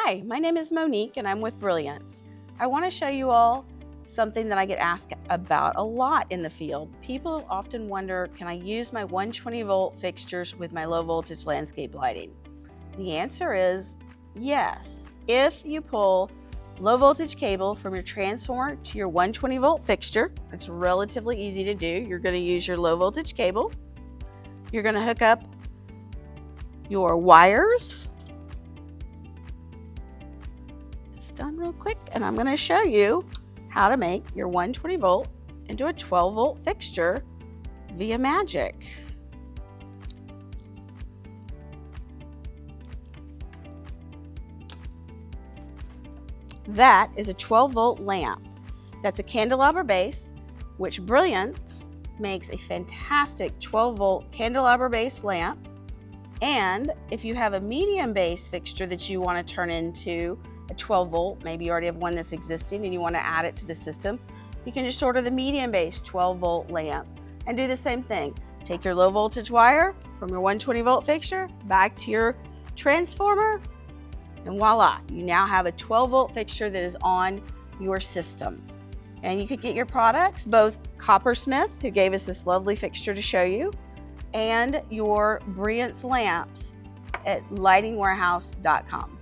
Hi, my name is Monique and I'm with Brilliance. I want to show you all something that I get asked about a lot in the field. People often wonder, can I use my 120 volt fixtures with my low voltage landscape lighting? The answer is yes. If you pull low voltage cable from your transformer to your 120 volt fixture, it's relatively easy to do. You're going to use your low voltage cable. You're going to hook up your wires. Done real quick, and I'm going to show you how to make your 120 volt into a 12 volt fixture via magic. That is a 12 volt lamp. That's a candelabra base, which Brilliance makes a fantastic 12 volt candelabra base lamp. And if you have a medium base fixture that you want to turn into a 12 volt, maybe you already have one that's existing and you want to add it to the system, you can just order the medium base 12 volt lamp and do the same thing. Take your low voltage wire from your 120 volt fixture back to your transformer, and voila, you now have a 12 volt fixture that is on your system. And you could get your products, both Coppersmith, who gave us this lovely fixture to show you, and your Brilliance lamps at lightingwarehouse.com.